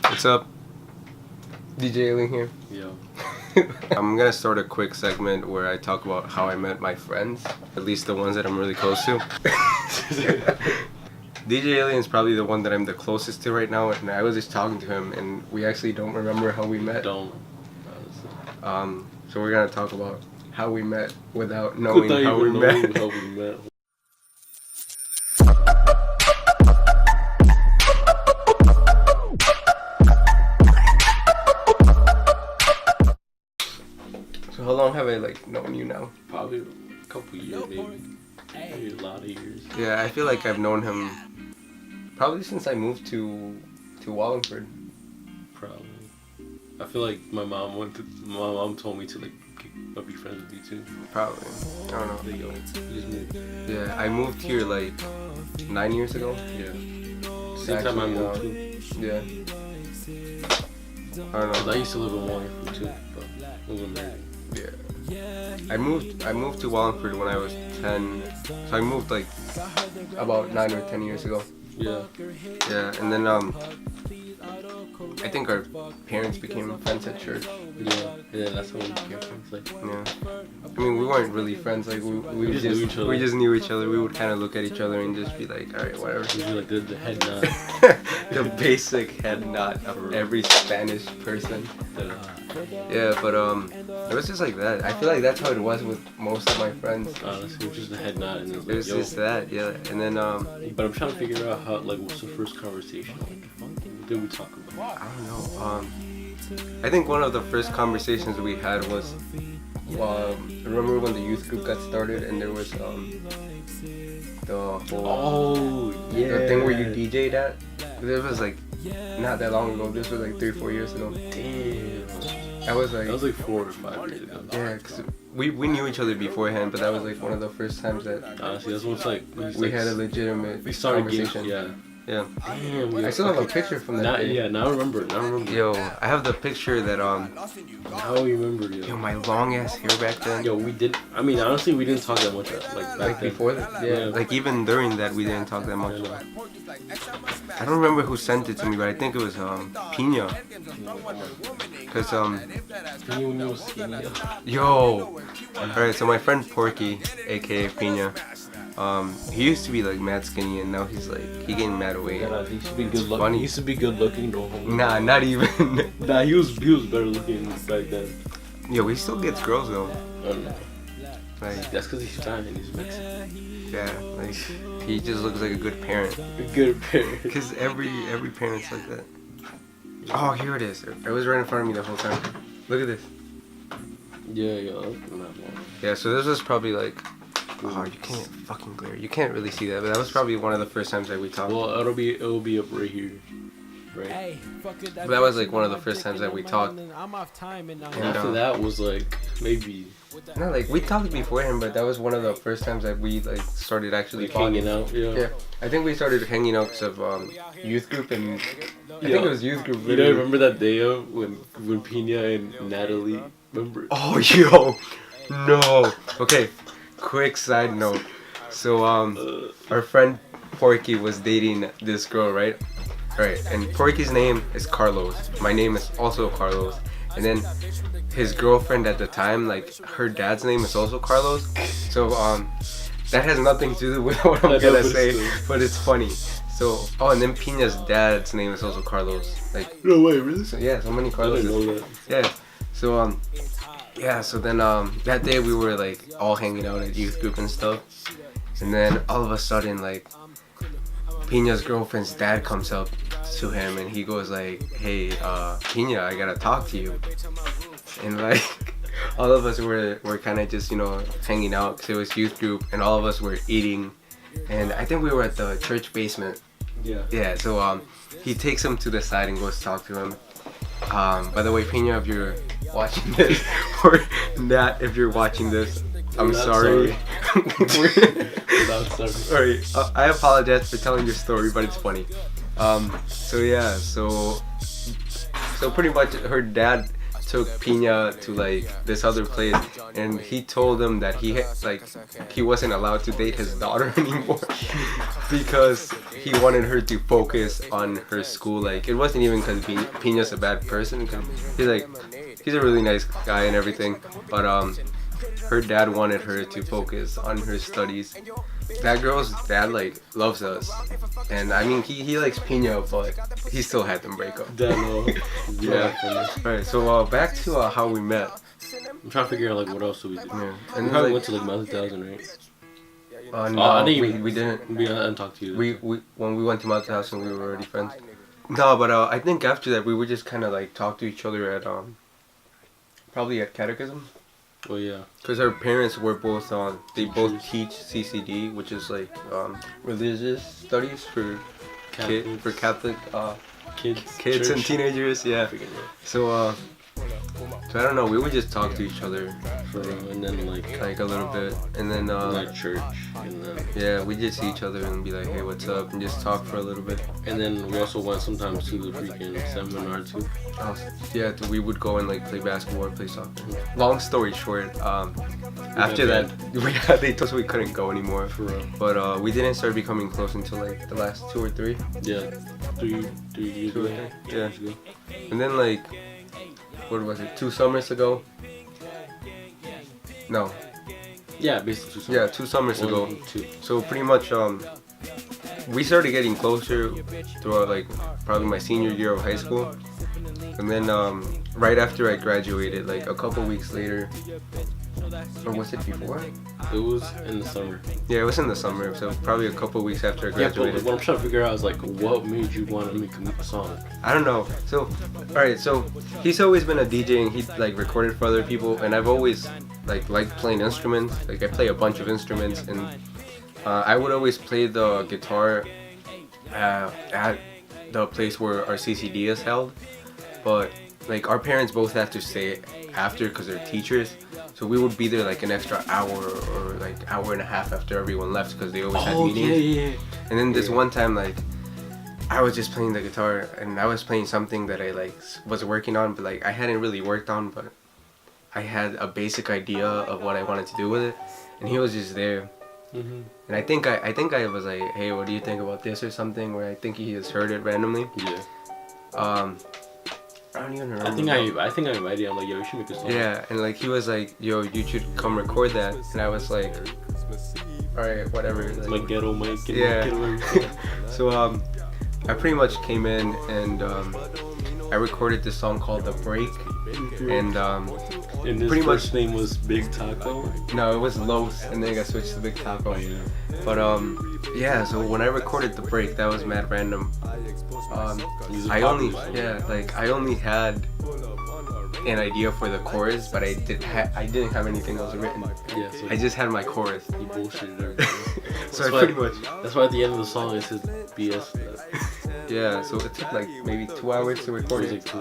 What's up? DJ Ailing here. Yo. I'm gonna start a quick segment where I talk about how I met my friends, at least the ones that I'm really close to. DJ Alien is probably the one that I'm the closest to right now, and I was just talking to him, and we actually don't remember how we met. Don't. So we're gonna talk about how we met without knowing how we met. So how long have I known you now? Probably a couple years, maybe a lot of years. Yeah, I feel like I've known him probably since I moved to Wallingford. Probably. I feel like my mom told me to be friends with you too. Probably. I don't know. You just moved. Yeah, I moved here 9 years ago. Yeah. Same time I moved too. Yeah. I don't know. I used to live in Wallingford too, but moving there. Yeah. I moved to Wallingford when I was 10. So I moved about 9 or 10 years ago. Yeah. Yeah, and then I think our parents became friends at church. Yeah, that's how we became friends. Yeah. I mean, we weren't really friends. We just knew each other. We just knew each other. We would kind of look at each other and just be like, all right, whatever. Usually like the head nod. The basic head nod of every Spanish person. Yeah, but it was just like that. I feel like that's how it was with most of my friends. Honestly, it was just the head nod, and it was just that, yeah. And then But I'm trying to figure out how what's the first conversation? What did we talk about? I don't know. I think one of the first conversations we had was, remember when the youth group got started and there was the whole the thing where you DJ'd at. This was not that long ago. This was 3 or 4 years ago. Damn. That was 4 or 5 years ago. Yeah, because we knew each other beforehand, but that was one of the first times that honestly, that's when we had a legitimate conversation. Yeah. Damn. I still have a picture from that day. Yeah, now I remember. Yo, I have the picture that Now I remember. Yo, my long ass hair back then. Yo, we did. I mean, honestly, we didn't talk that much back then. Before that. Yeah. Even during that, we didn't talk that much. I don't remember who sent it to me, but I think it was Pina. Cause yo. Alright, so my friend Porky, aka Pina. He used to be mad skinny, and now he's he gained mad weight. Yeah, he used to be good looking. He used to be good looking though. Nah, not even. Nah, he was better looking back then. Yo, he still gets girls though. I don't know. That's because he's Italian. He's Mexican. Yeah, he just looks like a good parent. A good parent. Because every parent's like that. Oh, here it is. It was right in front of me the whole time. Look at this. Yeah. Yeah, so this was probably oh, you can't fucking glare. You can't really see that, but that was probably one of the first times that we talked. Well, it'll be up right here. Right. But that was one of the first times that we talked. And after that was maybe. No, we talked beforehand, but that was one of the first times that we started actually hanging out. Yeah. I think we started hanging out because of youth group, and I think it was youth group. You know, remember that day when Pina and Natalie, remember? Oh, yo, no. Okay, quick side note. So our friend Porky was dating this girl, right? Right, and Porky's name is Carlos. My name is also Carlos. And then his girlfriend at the time, her dad's name is also Carlos. So that has nothing to do with what I'm gonna say, but it's funny. So and then Pina's dad's name is also Carlos. No way, really? So, yeah, so many Carlos. I didn't know that. Yeah. So so then that day we were all hanging out at youth group and stuff. And then all of a sudden Pina's girlfriend's dad comes up to him and he goes hey, Pina, I gotta talk to you. And all of us were kind of just hanging out because it was youth group, and all of us were eating, and I think we were at the church basement. Yeah, so he takes him to the side and goes to talk to him. By the way, Pina, if you're watching this, or Nat, if you're watching this, I'm sorry. Sorry. I apologize for telling your story, but it's funny. So pretty much her dad took Pina to like this other place, and he told him that he wasn't allowed to date his daughter anymore because he wanted her to focus on her school. Like it wasn't even because Pina's a bad person. 'Cause he's a really nice guy and everything, but her dad wanted her to focus on her studies. That girl's dad like loves us, and I mean he likes Pina, but he still had them break up. Yeah. Alright, so back to how we met. I'm trying to figure out like what else do we do. Yeah. And we And probably like, went to like Mount 2000, right? no, I didn't we didn't. I didn't talk to you. We when we went to Mount House and we were already friends. No, but I think after that we would just kind of like talk to each other at probably at catechism. Oh yeah. Cause our parents were both they both teach CCD, which is like religious studies for Catholic kids and teenagers. Yeah. So I don't know. We would just talk to each other For and then like a little bit, and then like church, and then yeah, we just see each other and be like, hey, what's up, and just talk for a little bit. and then we also went sometimes to the freaking seminar too. Yeah, we would go and like play basketball or play soccer. Long story short, after that, they told us we couldn't go anymore. For real. But we didn't start becoming close until like the last 2 or 3. Yeah. 3 years Two or ago. three, yeah. And then like, what was it? 2 summers ago? No. Yeah, basically 2 summers. Yeah, 2 summers ago. 2. So pretty much we started getting closer throughout like probably my senior year of high school. And then right after I graduated, like a couple weeks later, or was it before? It was in the summer. Yeah, it was in the summer, so probably a couple weeks after I Yeah, graduated. but what I'm trying to figure out is like, what made you want to make a song? I don't know. So, alright, so he's always been a DJ and he like recorded for other people, and I've always liked playing instruments. Like I play a bunch of instruments, and I would always play the guitar at the place where our CCD is held. But like our parents both have to stay after because they're teachers, so we would be there like an extra hour or like hour and a half after everyone left because they always had meetings. Yeah. And then this one time, like I was just playing the guitar and I was playing something that I like was working on, but like I hadn't really worked on, but I had a basic idea of what I wanted to do with it, and he was just there. Mm-hmm. And I think I was like, hey, what do you think about this or something? Where I think he just heard it randomly. Yeah. I don't even remember. I think I invited him. Like, yo, we should make a song. Yeah, and like he was like, yo, you should come record that, and I was like, all right, whatever. Like ghetto mic. Yeah. So I pretty much came in and I recorded this song called The Break, and his pretty first much name was Big Taco. no, it was Los, and then I got switched to Big Taco. Oh yeah. But yeah, so when I recorded The Break, that was mad random. I only had an idea for the chorus, but I didn't have anything else written. Yeah. So I just had my chorus. he bullshitted everything. So I pretty much. That's why at the end of the song it says BS. Yeah, so it took like maybe 2 hours to record it.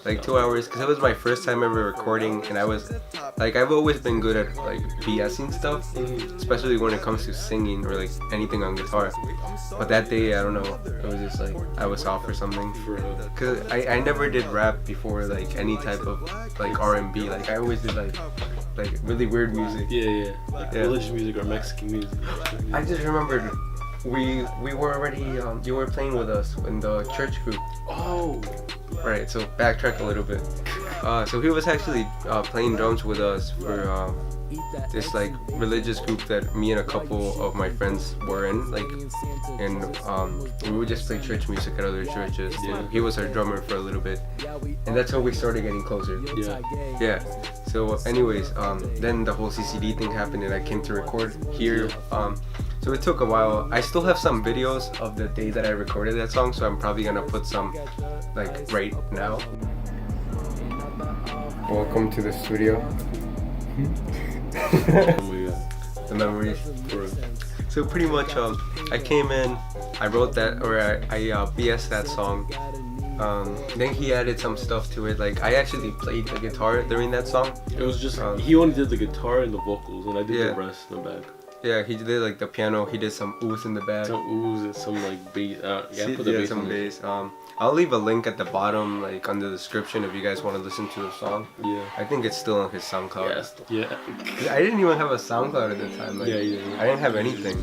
Like 2 2 hours, because it was my first time ever recording, and I was like, I've always been good at like BSing stuff, especially when it comes to singing or like anything on guitar. But that day, I don't know, it was just like I was off or something. Cause I never did rap before, like any type of like R&B. Like I always did like really weird music. Yeah. Like religious music or Mexican music. I just remembered. We were already you were playing with us in the church group. Oh. Right, so backtrack a little bit. So he was actually playing drums with us for this like religious group that me and a couple of my friends were in, like, and we would just play church music at other churches. Yeah. He was our drummer for a little bit, and that's how we started getting closer. Yeah. So anyways, then the whole CCD thing happened, and I came to record here. So it took a while. I still have some videos of the day that I recorded that song, so I'm probably gonna put some like right now. Welcome to the studio. The memories. So pretty much I came in, I wrote that, or I BS that song. Then he added some stuff to it. Like I actually played the guitar during that song. It was just he only did the guitar and the vocals, and I did the rest in the back. Yeah, he did like the piano. He did some ooze in the back. Some ooze and some like bass. Yeah, put the Yeah, bass some on it. bass. I'll leave a link at the bottom, like on the description, if you guys want to listen to the song. Yeah. I think it's still on his SoundCloud. Yeah. I didn't even have a SoundCloud at the time. Like, Yeah. I didn't have anything.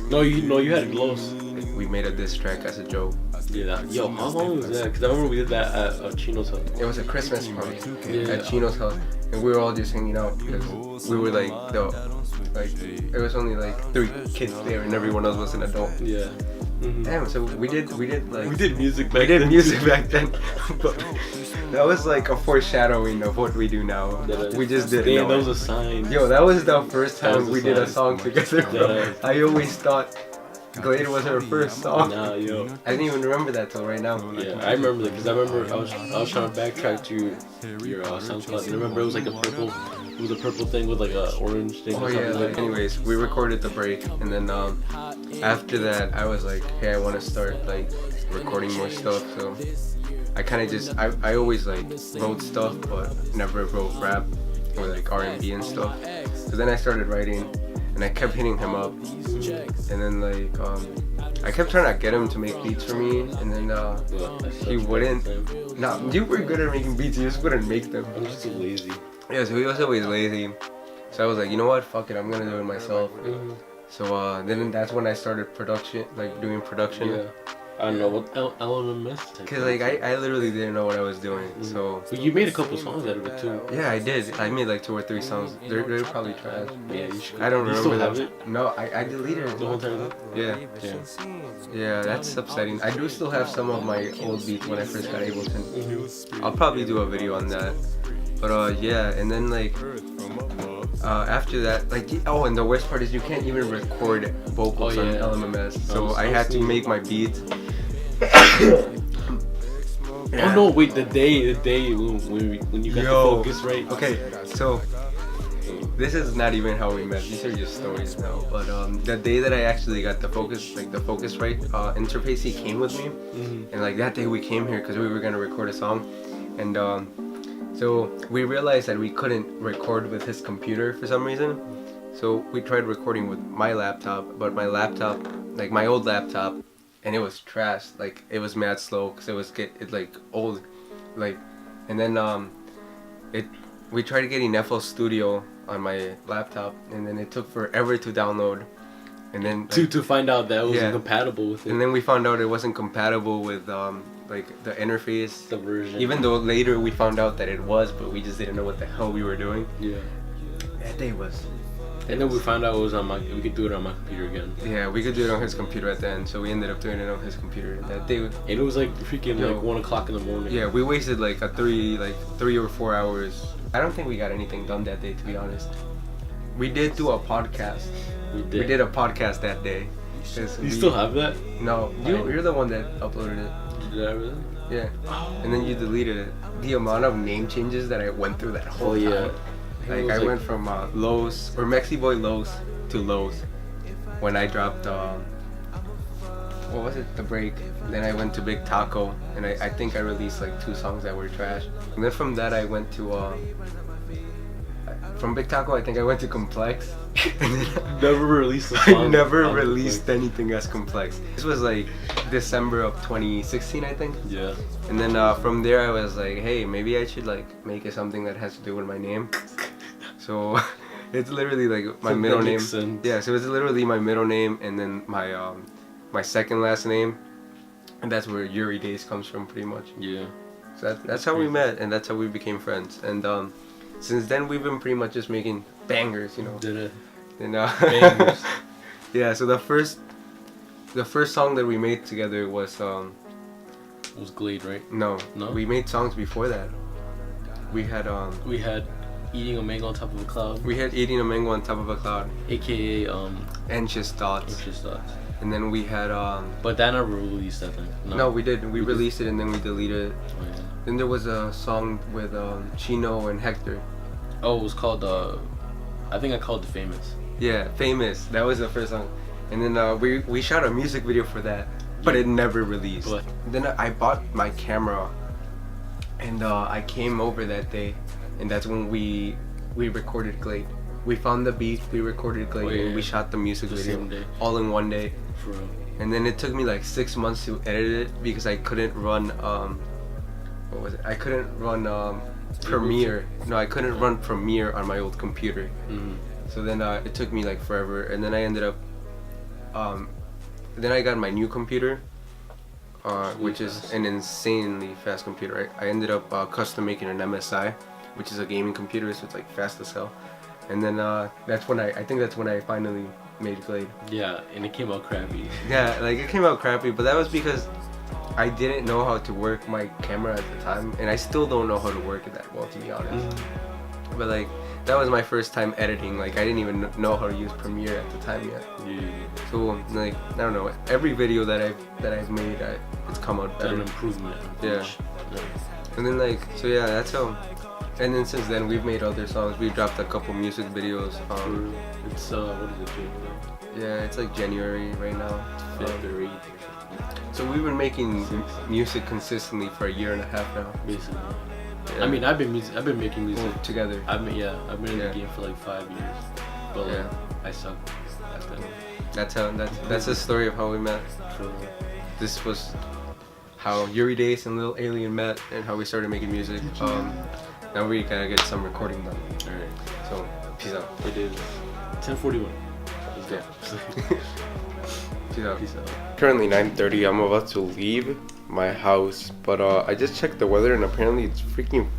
No, you had glows. Like, we made a diss track as a joke. Yeah. Yo, how long was that? Because I remember we did that at Chino's house. It was a Christmas party Yeah. at Chino's house, and we were all just hanging out because we were like it was only like 3 kids there, and everyone else was an adult. Yeah. Mm-hmm. Damn, so we did music back we did then. music back then, but that was like a foreshadowing of what we do now. We just didn't Damn, know that was it. a sign. Yo, that was the first That time was a we did a sign. song together, bro. Yeah. I always thought Glade was our first song. Nah, yo. I didn't even remember that till right now. Yeah, I remember that because I was trying to backtrack to your SoundCloud. And I remember it was like it was a purple thing with like a orange thing. Oh or yeah, something like, anyways, we recorded the break, and then after that I was like, hey, I want to start like recording more stuff. So I kind of just I always like wrote stuff, but never wrote rap or like R&B and stuff. So then I started writing, and I kept hitting him up, and then like I kept trying to get him to make beats for me, and then he wouldn't. Nah, you were good at making beats, you just wouldn't make them. I'm just too lazy. Yeah, so he was always lazy. So I was like, you know what, fuck it, I'm gonna do it myself. So then that's when I started production, like doing production. Yeah. I don't know what LMS. Cause like I literally didn't know what I was doing. So But you made a couple songs out of it too. yeah, I did. I made like 2 or 3 songs. They're probably trash. Yeah, you should. I don't You remember still have them. it? No, I deleted it. The whole time. Yeah, Yeah. yeah, that's upsetting. I do still have some of my old beats when I first got Ableton. I'll probably do a video on that. But yeah, and then like after that, like and the worst part is you can't even record vocals on LMMS. So I had to make my beats. Oh no! Wait, the day when you got the focus right. Okay, so this is not even how we met. These are just stories now. But the day that I actually got the Focusrite interface, he came with me, and like that day we came here because we were gonna record a song, and so we realized that we couldn't record with his computer for some reason. So we tried recording with my laptop, but my laptop, like my old laptop, and it was trash. Like it was mad slow because it was like old, like, and then we tried getting FL Studio on my laptop, and then it took forever to download, and then like, to find out that it wasn't compatible with it. And then we found out it wasn't compatible with like the interface, the version. even though later we found out that it was, but we just didn't know what the hell we were doing. Yeah. That day was. And then we found out it was on we could do it on my computer again. Yeah, we could do it on his computer at the end, so we ended up doing it on his computer that day. And it was like freaking like 1 o'clock in the morning. Yeah, we wasted like 3 or 4 hours. I don't think we got anything done that day, to be honest. We did do a podcast. We did. We did a podcast that day. You still have that? No, you're the one that uploaded it. Did I really? Yeah. And then you deleted it. The amount of name changes that I went through that whole time. Like I went from Lowe's or Mexi Boy Lowe's to Lowe's when I dropped what was it, the break. Then I went to Big Taco, and I think I released like 2 songs that were trash. And then from that I went to from Big Taco I think I went to Complex. And then Never released a I song. never released anything as Complex. This was like December of 2016, I think. Yeah. And then from there I was like, hey, maybe I should like make it something that has to do with my name. So it's literally like my middle name. Yeah, so it's literally my middle name and then my my second last name, and that's where Yuri Days comes from, pretty much. Yeah. So that's how we met, and that's how we became friends. And since then we've been pretty much just making bangers, you know. Did it? And Bangers. yeah. So the first song that we made together was Glade, right? No. We made songs before that. We had Eating a Mango on Top of a Cloud. We had Eating a Mango on Top of a Cloud. AKA Anxious Thoughts. And then we had But that never released, I think. No, we did. We released it and then we deleted it. Oh, yeah. Then there was a song with Chino and Hector. Oh, it was called I think I called it Famous. Yeah, Famous. That was the first song. And then we shot a music video for that, but it never released. But then I bought my camera, and I came over that day, and that's when we recorded Glade. We found the beat, we recorded Glade, and we shot the music The video same day. all in one day. For real. And then it took me like 6 months to edit it because I couldn't run what was it? I couldn't run Premiere. No, I couldn't run Premiere on my old computer. So then it took me like forever, and then I ended up then I got my new computer, which is an insanely fast computer. I ended up custom making an MSI, which is a gaming computer, so it's like fast as hell. And then that's when I think that's when I finally made Glade. Yeah, and it came out crappy. Yeah, like it came out crappy, but that was because I didn't know how to work my camera at the time, and I still don't know how to work it that well, to be honest. But like that was my first time editing. Like I didn't even know how to use Premiere at the time yet. Yeah. So like I don't know. Every video that I've made, it's come out better. An improvement. Yeah. And then like so yeah, that's how. And then since then we've made other songs. We've dropped a couple music videos. It's what is it? January? Yeah, it's like January right now. February. So we've been making music consistently for a year and a half now. Basically. Yeah. I mean, I've been making music together. I've been in the game for like 5 years, but like, I suck at that. That's the story of how we met. This was how Yuri Dace and Lil Alien met, and how we started making music. Now we gotta get some recording done. Alright. So peace out. It is 10:41. Let's go. Peace out. Peace out. Currently 9:30. I'm about to leave my house, but I just checked the weather, and apparently it's freaking